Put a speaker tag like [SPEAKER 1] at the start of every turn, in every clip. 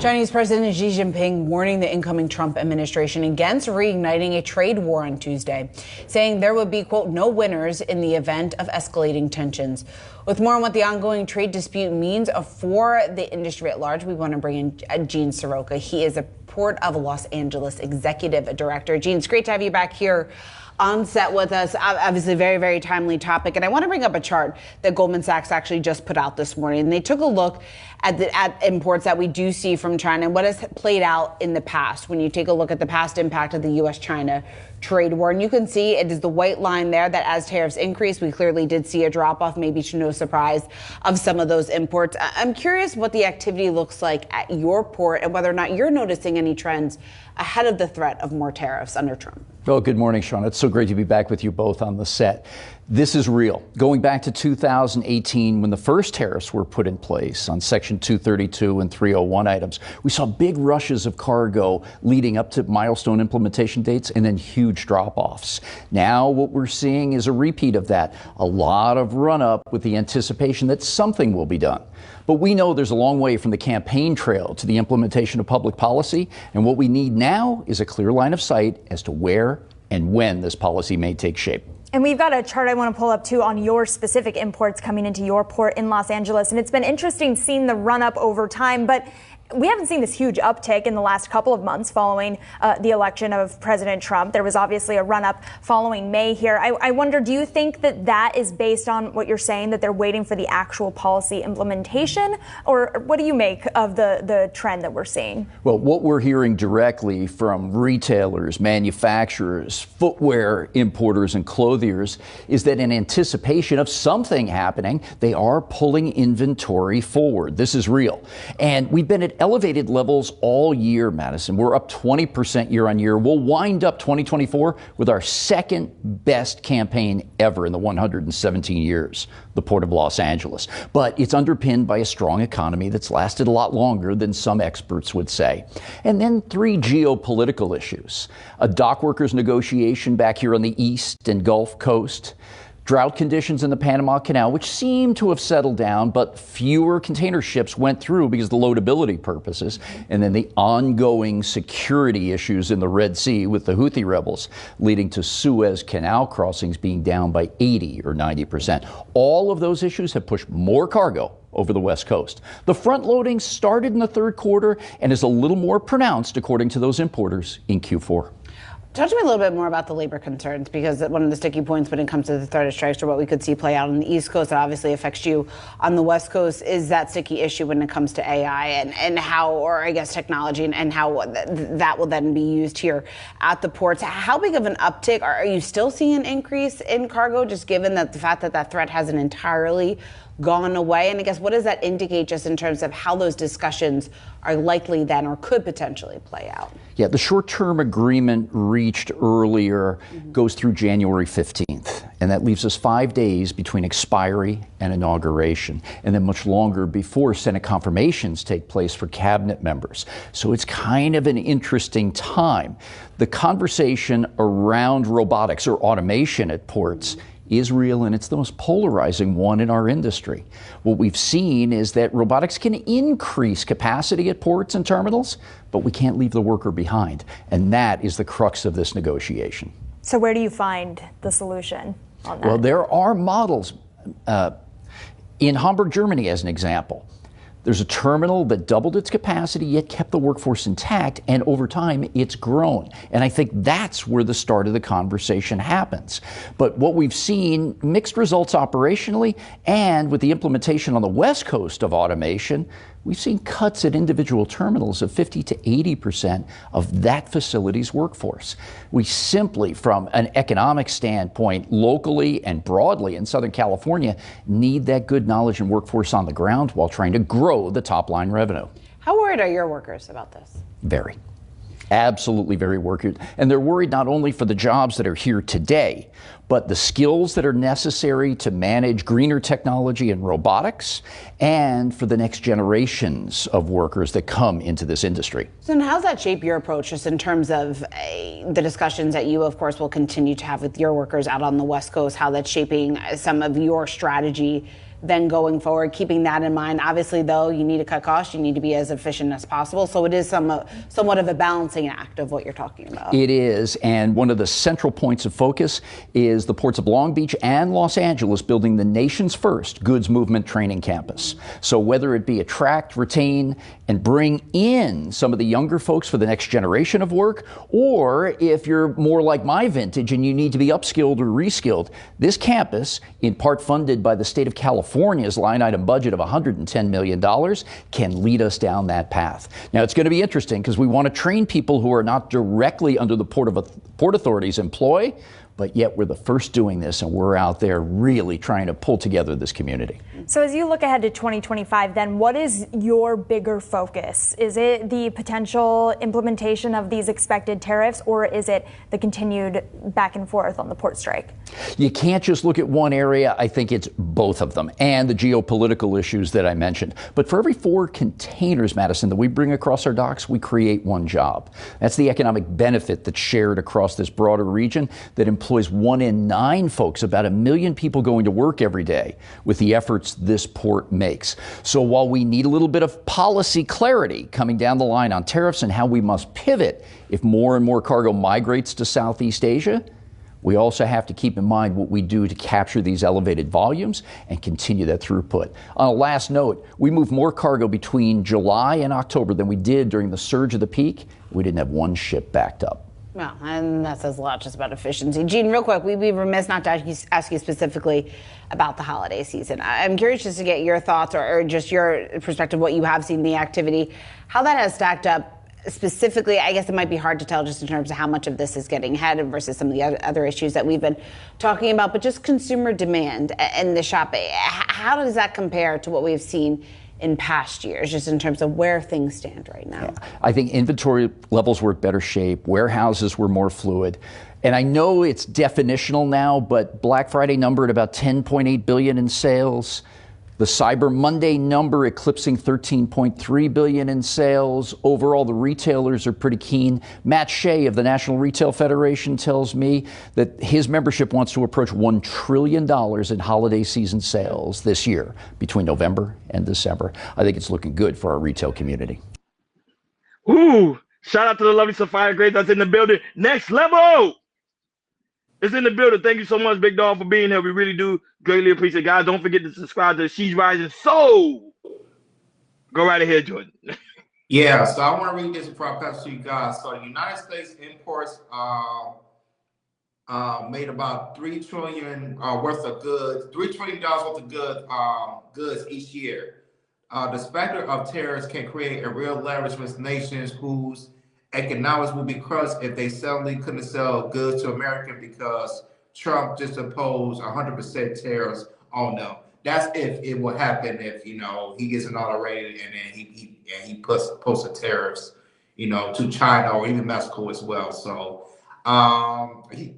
[SPEAKER 1] Chinese President Xi Jinping warning the incoming Trump administration against reigniting a trade war on Tuesday, saying there would be, quote, no winners in the event of escalating tensions. With more on what the ongoing trade dispute means for the industry at large, we want to bring in Gene Soroka. He is a Port of Los Angeles executive director. Gene, it's great to have you back here on set with us. Obviously, very, very timely topic. And I want to bring up a chart that Goldman Sachs actually just put out this morning. And they took a look at imports that we do see from China and what has played out in the past. When you take a look at the past impact of the U.S.-China trade war, and you can see it is the white line there that as tariffs increase, we clearly did see a drop off, maybe to no surprise, of some of those imports. I'm curious what the activity looks like at your port and whether or not you're noticing any trends ahead of the threat of more tariffs under Trump.
[SPEAKER 2] Well, good morning, Sean. It's so great to be back with you both on the set. This is real. Going back to 2018, when the first tariffs were put in place on Section 232 and 301 items, we saw big rushes of cargo leading up to milestone implementation dates and then huge drop-offs. Now what we're seeing is a repeat of that. A lot of run-up with the anticipation that something will be done. But we know there's a long way from the campaign trail to the implementation of public policy, and what we need now is a clear line of sight as to where and when this policy may take shape.
[SPEAKER 3] And we've got a chart I want to pull up, too, on your specific imports coming into your port in Los Angeles. And it's been interesting seeing the run up over time. But we haven't seen this huge uptick in the last couple of months following the election of President Trump. There was obviously a run up following May here. I wonder, do you think that that is based on what you're saying, that they're waiting for the actual policy implementation? Or what do you make of the trend that we're seeing?
[SPEAKER 2] Well, what we're hearing directly from retailers, manufacturers, footwear importers, and clothiers is that in anticipation of something happening, they are pulling inventory forward. This is real. And we've been at elevated levels all year, Madison. We're up 20% year on year. We'll wind up 2024 with our second best campaign ever in the 117 years, the Port of Los Angeles. But it's underpinned by a strong economy that's lasted a lot longer than some experts would say. And then three geopolitical issues: a dock workers negotiation back here on the East and Gulf Coast, drought conditions in the Panama Canal, which seem to have settled down, but fewer container ships went through because of the loadability purposes. And then the ongoing security issues in the Red Sea with the Houthi rebels, leading to Suez Canal crossings being down by 80 or 90%. All of those issues have pushed more cargo over the West Coast. The front loading started in the third quarter and is a little more pronounced, according to those importers, in Q4.
[SPEAKER 1] Talk to me a little bit more about the labor concerns, because one of the sticky points when it comes to the threat of strikes, or what we could see play out on the East Coast that obviously affects you on the West Coast, is that sticky issue when it comes to AI and how, or I guess technology, and how that will then be used here at the ports. How big of an uptick? Are you still seeing an increase in cargo, just given that the fact that that threat hasn't entirely gone away? And I guess what does that indicate just in terms of how those discussions are likely then or could potentially play out?
[SPEAKER 2] Yeah, the short-term agreement reached earlier goes through January 15th, and that leaves us 5 days between expiry and inauguration, and then much longer before Senate confirmations take place for cabinet members. So it's kind of an interesting time. The conversation around robotics or automation at ports is real, and it's the most polarizing one in our industry. What we've seen is that robotics can increase capacity at ports and terminals, but we can't leave the worker behind. And that is the crux of this negotiation.
[SPEAKER 3] So where do you find the solution on that?
[SPEAKER 2] Well, there are models. In Hamburg, Germany, as an example, there's a terminal that doubled its capacity, yet kept the workforce intact, and over time, it's grown. And I think that's where the start of the conversation happens. But what we've seen, mixed results operationally, and with the implementation on the West Coast of automation, we've seen cuts at individual terminals of 50 to 80% of that facility's workforce. We simply, from an economic standpoint, locally and broadly in Southern California, need that good knowledge and workforce on the ground while trying to grow the top line revenue.
[SPEAKER 1] How worried are your workers about this?
[SPEAKER 2] Very. Absolutely very worried. And they're worried not only for the jobs that are here today, but the skills that are necessary to manage greener technology and robotics, and for the next generations of workers that come into this industry.
[SPEAKER 1] So how does that shape your approach, just in terms of the discussions that you, of course, will continue to have with your workers out on the West Coast, how that's shaping some of your strategy then going forward, keeping that in mind. Obviously, though, you need to cut costs. You need to be as efficient as possible. So it is somewhat of a balancing act of what you're talking about.
[SPEAKER 2] It is. And one of the central points of focus is the ports of Long Beach and Los Angeles building the nation's first goods movement training campus. So whether it be attract, retain, and bring in some of the younger folks for the next generation of work, or if you're more like my vintage and you need to be upskilled or reskilled, this campus, in part funded by the state of California's line item budget of $110 million, can lead us down that path. Now, it's going to be interesting because we want to train people who are not directly under the Port Authority's employ, but yet we're the first doing this, and we're out there really trying to pull together this community.
[SPEAKER 3] So as you look ahead to 2025, then what is your bigger focus? Is it the potential implementation of these expected tariffs, or is it the continued back and forth on the port strike?
[SPEAKER 2] You can't just look at one area. I think it's both of them and the geopolitical issues that I mentioned. But for every 4 containers, Madison, that we bring across our docks, we create 1 job. That's the economic benefit that's shared across this broader region that employs 1 in 9 folks, about 1 million people going to work every day with the efforts this port makes. So while we need a little bit of policy clarity coming down the line on tariffs and how we must pivot if more and more cargo migrates to Southeast Asia, we also have to keep in mind what we do to capture these elevated volumes and continue that throughput. On a last note, we moved more cargo between July and October than we did during the surge of the peak. We didn't have 1 ship backed up.
[SPEAKER 1] Well, and that says a lot just about efficiency. Gene, real quick, we'd be remiss not to ask you specifically about the holiday season. I'm curious just to get your thoughts or just your perspective, what you have seen, the activity, how that has stacked up. Specifically, I guess it might be hard to tell just in terms of how much of this is getting ahead versus some of the other issues that we've been talking about, but just consumer demand and the shopping. How does that compare to what we've seen in past years, just in terms of where things stand right now?
[SPEAKER 2] Yeah. I think inventory levels were in better shape. Warehouses were more fluid. And I know it's definitional now, but Black Friday number at about $10.8 billion in sales. The Cyber Monday number eclipsing $13.3 billion in sales. Overall, the retailers are pretty keen. Matt Shea of the National Retail Federation tells me that his membership wants to approach $1 trillion in holiday season sales this year between November and December. I think it's looking good for our retail community.
[SPEAKER 4] Ooh, shout out to the lovely Sophia Grace that's in the building. Next level! It's in the building. Thank you so much, Big Dog, for being here. We really do greatly appreciate it. Guys, don't forget to subscribe to She's Rising Soul. Go right ahead, Jordan.
[SPEAKER 5] Yeah, so I want to read this before I pass to you guys. So United States imports made about $3 trillion worth of goods, $3 trillion worth of goods each year. The specter of tariffs can create a real leverage with nations whose economics will be crushed if they suddenly couldn't sell goods to America because Trump just imposed 100% tariffs on them. That's if it will happen if he gets inaugurated and then he posts the tariffs to China or even Mexico as well. So he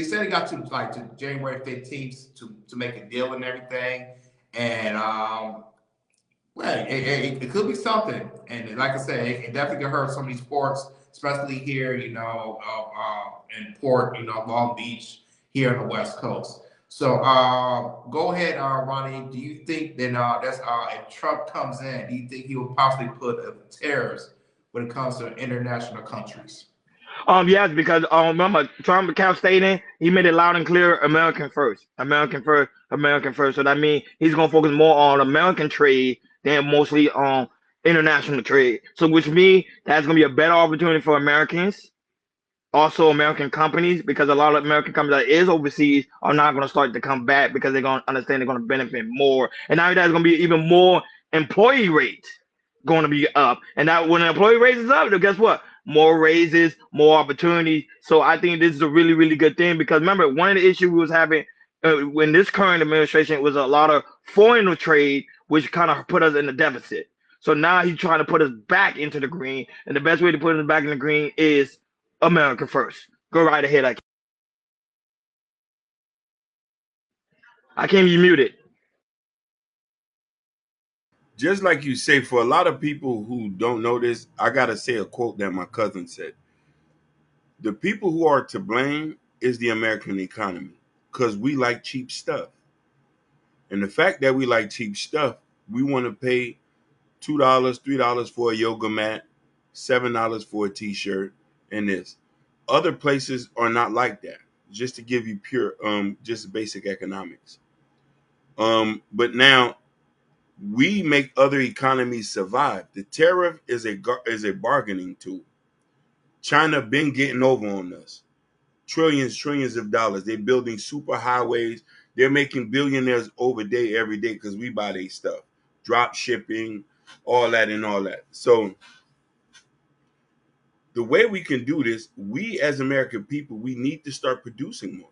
[SPEAKER 5] said he got to January 15th to make a deal and everything, and well, it could be something, and like I said, it definitely could hurt some of these ports, especially here, in Port, Long Beach, here on the West Coast. So go ahead, Ronnie. Do you think that if Trump comes in, do you think he will possibly put tariffs when it comes to international countries?
[SPEAKER 4] Yes, because remember, Trump kept stating, he made it loud and clear, American first, American first, American first. So that means he's going to focus more on American trade than mostly on international trade. So which means that's going to be a better opportunity for Americans, also American companies, because a lot of American companies that is overseas are not going to start to come back because they're going to understand they're going to benefit more. And now that's going to be even more employee rate going to be up. And that when the employee rate is up, then guess what? More raises, more opportunities. So I think this is a really, really good thing because remember, one of the issues we was having when this current administration was a lot of foreign trade, which kind of put us in the deficit. So now he's trying to put us back into the green. And the best way to put us back in the green is America first. Go right ahead. I can't be muted.
[SPEAKER 6] Just like you say, for a lot of people who don't know this, I got to say a quote that my cousin said. The people who are to blame is the American economy because we like cheap stuff. And the fact that we like cheap stuff, we want to pay $2, $3 for a yoga mat, $7 for a t-shirt, and this. Other places are not like that. Just to give you pure, just basic economics. But now we make other economies survive. The tariff is a bargaining tool. China been getting over on us. Trillions of dollars. They're building super highways. They're making billionaires over day every day because we buy their stuff. Drop shipping, all that and all that. So the way we can do this, we as American people, we need to start producing more.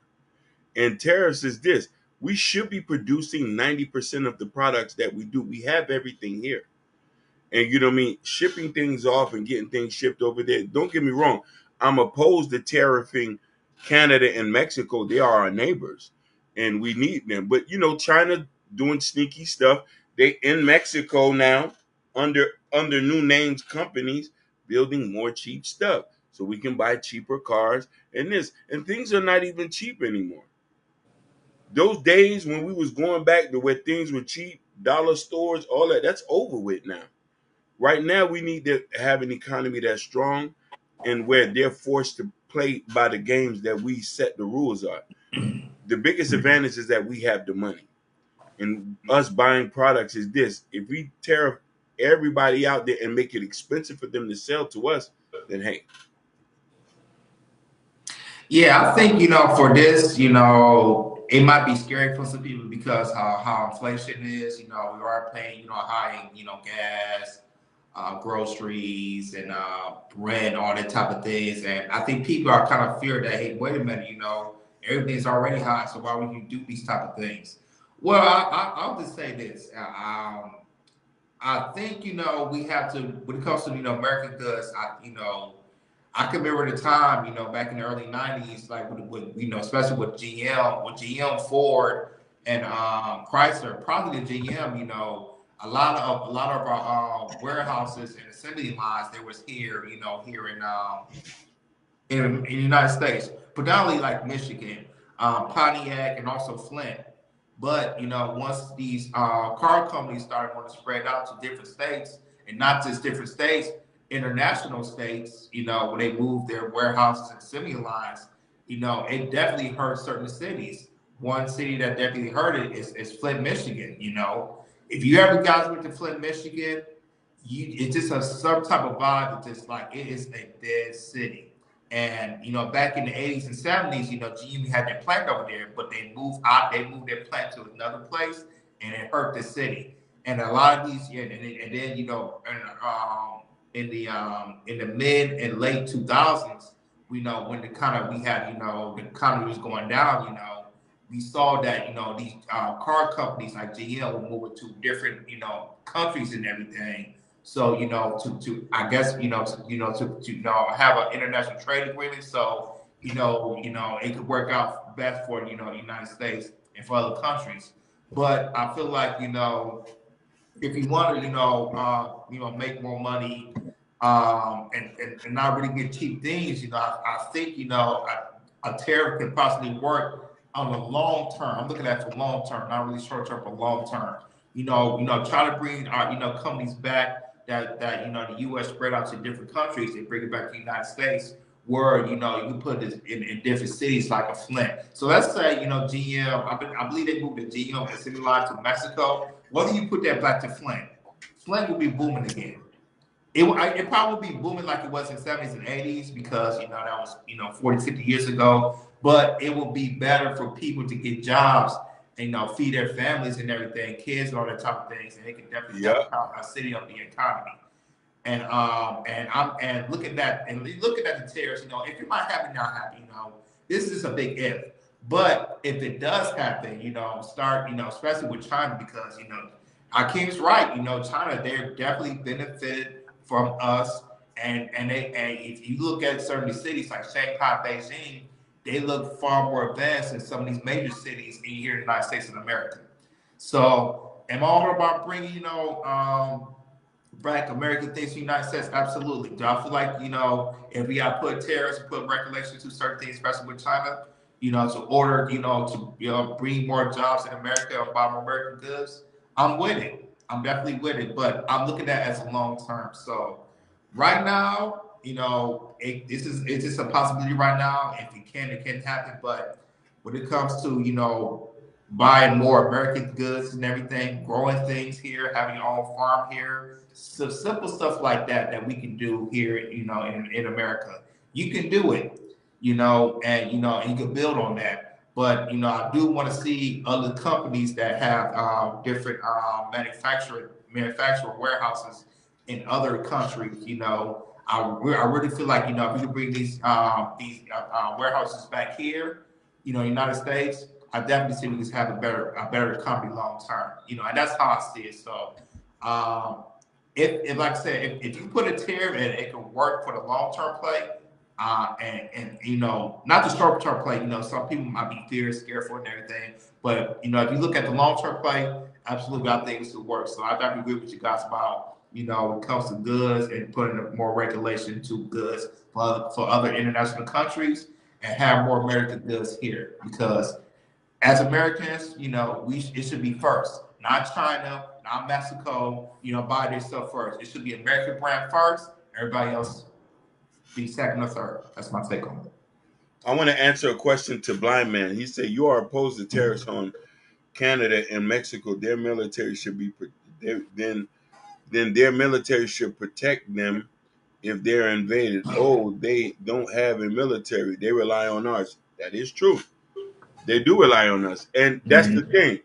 [SPEAKER 6] And tariffs is this. We should be producing 90% of the products that we do. We have everything here. And you know what I mean? Shipping things off and getting things shipped over there. Don't get me wrong. I'm opposed to tariffing Canada and Mexico. They are our neighbors and we need them. But you know, China doing sneaky stuff. They in Mexico now under new names companies building more cheap stuff. So we can buy cheaper cars and this. And things are not even cheap anymore. Those days when we was going back to where things were cheap, dollar stores, all that, that's over with now. Right now, we need to have an economy that's strong and where they're forced to play by the games that we set the rules are. The biggest advantage is that we have the money. And us buying products is this. If we tariff everybody out there and make it expensive for them to sell to us, then hey.
[SPEAKER 5] Yeah, I think, for this, it might be scary for some people because how inflation is, we are paying, high, gas, groceries and rent, all that type of things. And I think people are kind of feared that, hey, wait a minute, everything's already high, so why would you do these type of things? Well, I'll just say this. I think, we have to, when it comes to, American goods, I can remember the time, back in the early 90s, like with especially with GM, Ford, and Chrysler, probably the GM, a lot of our warehouses and assembly lines there was here, here in the United States, predominantly like Michigan, Pontiac, and also Flint. But once these car companies started wanting to spread out to different states, and not just different states, international states, when they moved their warehouses and assembly lines, it definitely hurt certain cities. One city that definitely hurt it is Flint, Michigan. If you ever guys went to Flint, Michigan, it's just some type of vibe that just like it is a dead city. And back in the 80s and 70s, GM had their plant over there, but they moved their plant to another place, and it hurt the city. And a lot of these, and then in the mid and late 2000s, when we had the economy was going down, we saw that these car companies like GM were moving to different countries and everything. So to I guess to have an international trade agreement. So it could work out best for the United States and for other countries. But I feel like if you want to make more money and not really get cheap things, I think a tariff can possibly work on the long term. I'm looking at it for long term, not really short term, but long term. Try to bring our companies back that the U.S. spread out to different countries and bring it back to the United States, where you can put it in different cities like a Flint. So let's say GM. I believe they moved the GM assembly line to Mexico. Whether you put that back to Flint, Flint will be booming again. It probably be booming like it was in the 70s and 80s because that was 40, 50 years ago. But it will be better for people to get jobs and feed their families and everything, kids and all that type of things, and it can definitely help a city of the economy. And looking at the tariffs, if you might happen, not happy, this is a big if. But if it does happen, start, especially with China, because Akeem's right, China, they're definitely benefited from us, and if you look at certain cities like Shanghai, Beijing, they look far more advanced than some of these major cities here in the United States of America. So, am I all about bringing, back American things to the United States? Absolutely. Do I feel like, if we got put tariffs and put regulations to certain things, especially with China? to order, to bring more jobs in America or buy more American goods, I'm with it. I'm definitely with it, but I'm looking at it as a long term. So right now, it's just a possibility right now. If it can happen. But when it comes to buying more American goods and everything, growing things here, having your own farm here, so simple stuff like that we can do here, in America. You can do it, and you can build on that. But I do want to see other companies that have different manufacturer warehouses in other countries. I really feel like if we could bring these warehouses back here, United States, I definitely see we can have a better economy long term. And that's how I see it. So, um, if like I said, if you put a tariff and it can work for the long term play, and not the short term play. Some people might be scared for it and everything. But if you look at the long term play, absolutely, I think it will work. So I definitely agree with you guys about when it comes to goods and putting more regulation to goods for other international countries and have more American goods here because as Americans, it should be first, not China, not Mexico. Buy their stuff first. It should be American brand first. Everybody else be second or third. That's my take on it.
[SPEAKER 6] I want to answer a question to Blind Man. He said, "You are opposed to tariffs on Canada and Mexico. Their military should be then their military should protect them if they're invaded. Oh, they don't have a military. They rely on ours. That is true. They do rely on us, and that's the
[SPEAKER 5] Mm-hmm.
[SPEAKER 6] thing.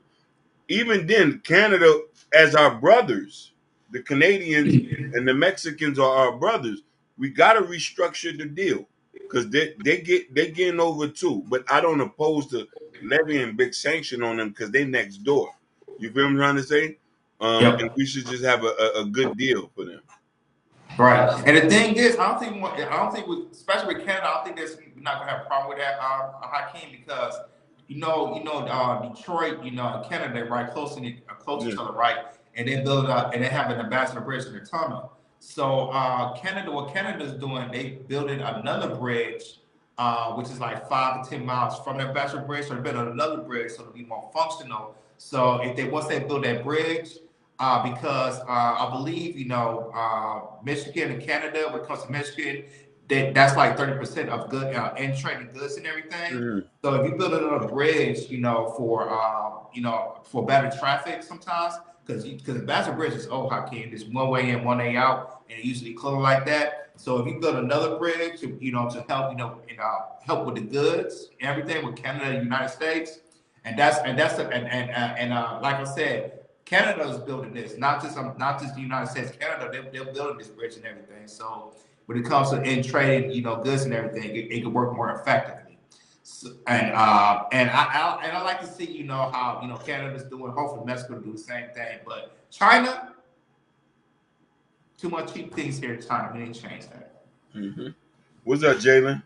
[SPEAKER 6] Even then, Canada, as our brothers, the Canadians and the Mexicans are our brothers. We got to restructure the deal because they getting over too. But I don't oppose to levying big sanction on them because they next door. You feel what I'm trying to say? And
[SPEAKER 5] Yep.
[SPEAKER 6] we should just have a good deal for them.
[SPEAKER 5] Right. And the thing is, especially with Canada, I don't think we're not gonna have a problem with that, Hakeem, because Detroit, and Canada, they're right close to
[SPEAKER 6] Yeah.
[SPEAKER 5] each other, right? And they build up and they have an ambassador bridge in the tunnel. So what Canada's doing, they building another bridge, which is like 5 to 10 miles from the ambassador bridge. So they're building another bridge so it'll be more functional. So if they once they build that bridge, because I believe Michigan and Canada, when it comes to Michigan, that's like 30% of good in trading goods and everything.
[SPEAKER 6] Mhm.
[SPEAKER 5] So if you build another bridge, for better traffic sometimes, because the Bassett Bridge is old, Hakeem. There's one way in, one way out, and it usually close like that. So if you build another bridge, to help, help with the goods, everything with Canada and the United States, like I said, Canada is building this, not just the United States. Canada, they're building this bridge and everything. So when it comes to in trading, goods and everything, it can work more effectively. So, and I like to see, how Canada's doing. Hopefully, Mexico will do the same thing. But China, too much cheap things here in China. We need to change that.
[SPEAKER 6] Mhm. What's up, Jalen?